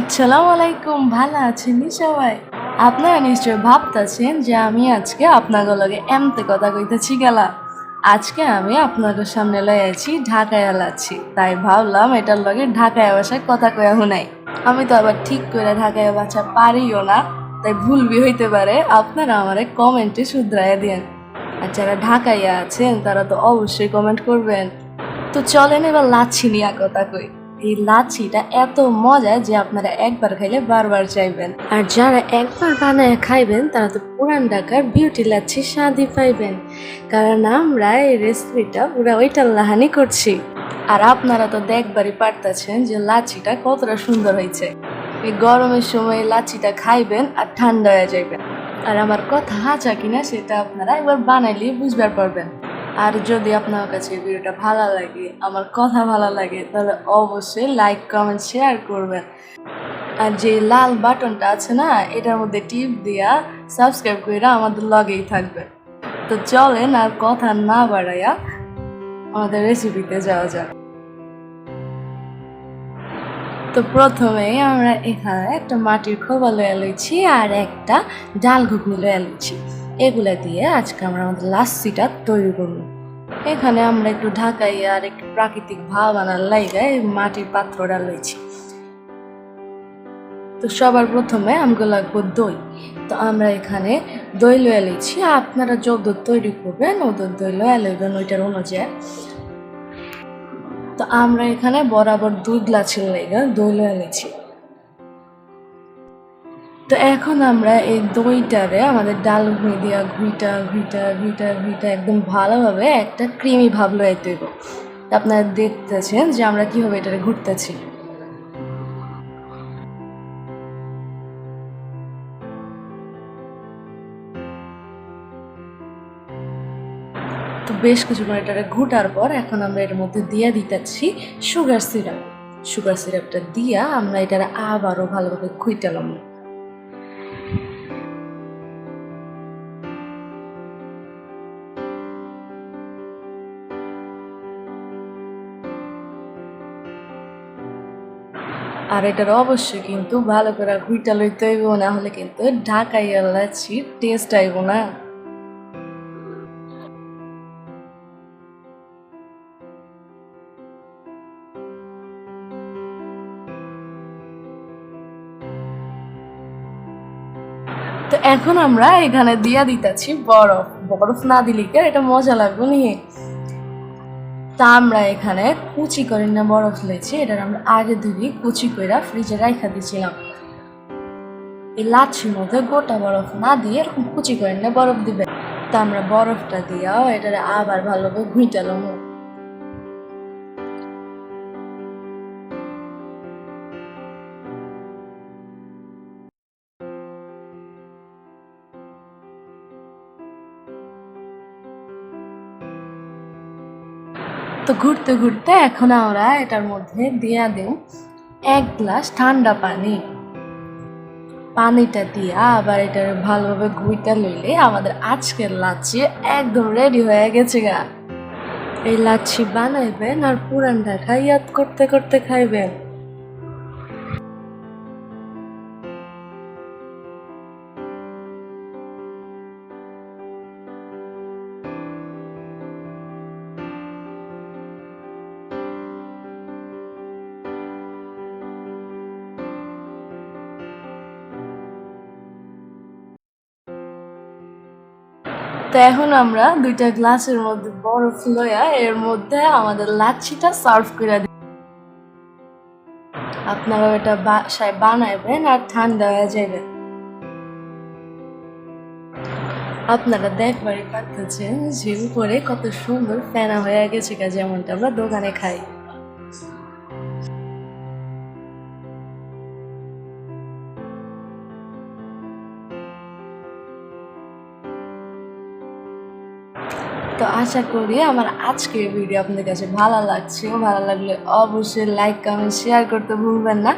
আসসালামু আলাইকুম, ভালো আছেন সবাই? আপনারা নিশ্চয় ভাবতেছেন যে আমি আজকে আপনাদের লগে এমতে কথা কইতেছি গেলা। আজকে আমি আপনাদের সামনে লই আছি ঢাকায়া লাচ্ছি, তাই ভাবলাম এটার লগে ঢাকায়া ভাষায় কথা কয়া হুনাই। আমি তো আবার ঠিক করে ঢাকায়া ভাষা পারিও না, তাই ভুলবি হইতে পারে। আপনারা আমারে কমেন্টে শুধরাইয়া দিয়েন। আর যারা ঢাকাইয়া আছেন তারা তো অবশ্যই কমেন্ট করবেন। তো চলেন এবার লাচ্ছি নিয়ে কথা কই। এই লাচ্ছিটা এত মজা যে আপনারা একবার খাইলে বারবার চাইবেন। আর যারা একবার বানায় খাইবেন তারা তো পুরান ঢাকার বিউটি লাচ্ছি স্বাদই পাইবেন, কারণ আমরা এই রেসিপিটা পুরো ওইটার লাহানি করছি। আর আপনারা তো দেখবারই পারতেছেন যে লাচ্ছিটা কতটা সুন্দর হয়েছে। এই গরমের সময় লাচ্ছিটা খাইবেন আর ঠান্ডা হয়ে যাইবেন। আর আমার কথা হাঁচা কিনা সেটা আপনারা একবার বানাইলে বুঝবার পারবেন। আর যদি আপনার কাছে ভিডিওটা ভালো লাগে, আমার কথা ভালো লাগে, তাহলে অবশ্যই লাইক কমেন্ট শেয়ার করবেন। আর যে লাল বাটনটা আছে না, এটার মধ্যে টিপ দিয়া সাবস্ক্রাইব করে আমাদের লগেই থাকবেন। তো চলেন আর কথা না বাড়াইয়া আমাদের রেসিপিতে যাওয়া যাক। তো প্রথমেই আমরা এখানে একটা মাটির খোবা লয়ে লইছি আর একটা ডাল ঘুগনি লয়ে লইছি। এগুলা দিয়ে আজকে আমরা আমাদের লাচ্ছিটা তৈরি করব। এখানে আমরা একটু ঢাকাইয়া আর একটু প্রাকৃতিক ভাব আনার লাইগায় মাটির পাত্রটা লইছি। তো সবার প্রথমে আমগো লাগবো দই। তো আমরা এখানে দই লয়ে লইছি। আপনারা যত তৈরি করবেন ওদের দই লয়ে লইবেন ওইটার অনুযায়ী। তো আমরা এখানে বরাবর 2 গ্লাসের লাইগা দই লয়ে লইছি। তো এখন আমরা এই দইটারে আমাদের ডাল ঘুই দিয়া ঘুইটা ঘুইটা ঘুইটা ঘুইটা একদম ভালোভাবে একটা ক্রিমি ভাব লয়ে দেব। আপনারা দেখতেছেন যে আমরা কিভাবে এটারে ঘুরতেছি। তো বেশ কিছুক্ষণ এটারে ঘুটার পর এখন আমরা এর মধ্যে দিয়ে দিতেছি সুগার সিরাপ। সুগার সিরাপটা দিয়া আমরা এটারে আবারও ভালোভাবে ঘুইটালাম। আর এটার অবশ্যই কিন্তু ভালো করে ঘুইটা লইতে হইব, না হলে কিন্তু ঢাকাইয়া লাচ্ছির টেস্ট আইব না। তো এখন আমরা এখানে দিয়া দিতেছি বরফ। বরফ না দিলে কি আর এটা মজা লাগবে নিয়ে। তা আমরা এখানে কুচি করে না বরফ লেছি, এটার আমরা আগে দিবি কুচি করে ফ্রিজে রাখা দিয়েছিলাম। এই লাচ্ছির মধ্যে গোটা বরফ না দিয়ে এরকম কুচি করে না বরফ দিবে। তা আমরা বরফটা দিয়াও এটারে আবার ভালোভাবে ঘুইটালাম। তো ঘুরতে ঘুরতে এখন আমরা এটার মধ্যে দিয়া দেব 1 গ্লাস ঠান্ডা পানি। পানিটা দিয়া আবার এটার ভালোভাবে ঘুইটা লইলে আমাদের আজকের লাচ্ছি একদম রেডি হয়ে গেছে গা। এই লাচ্ছি বানাইবেন আর পুরান ঢাকা ইয়াদ করতে করতে খাইবেন। তো এখন আমরা 2টা গ্লাসের মধ্যে বরফ লইয়া এর মধ্যে আমাদের লাচ্ছিটা সার্ভ করে দিই। আপনারা এটা বাসায় বানাইবেন আর ঠান্ডা হয়ে যাবে। আপনারা দেখবারই পাচ্ছেন যে উপরে কত সুন্দর ফেনা হয়ে গেছে, যেমনটা আমরা দোকানে খাই। তো আশা করি আমার আজকের ভিডিও আপনাদের কাছে ভালো লাগছে। ভালো লাগলে অবশ্যই লাইক কমেন্ট শেয়ার করতে ভুলবেন না,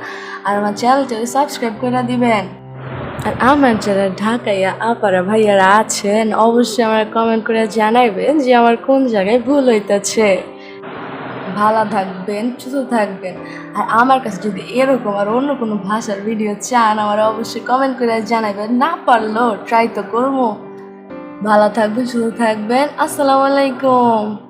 আর আমার চ্যানেলটাকে সাবস্ক্রাইব করে দিবেন। আর আমার যারা ঢাকাইয়া আপারা ভাইয়ারা আছেন অবশ্যই আমার কমেন্ট করে জানাইবেন যে আমার কোন জায়গায় ভুল হইতেছে। ভালো থাকবেন, সুস্থ থাকবেন। আর আমার কাছে যদি এরকম আর অন্য কোনো ভাষার ভিডিও চান আমার অবশ্যই কমেন্ট করে জানাবেন, না পারলেও ট্রাই তো করবো। ভালো থাকবেন, সুস্থ থাকবেন। আসসালামু আলাইকুম।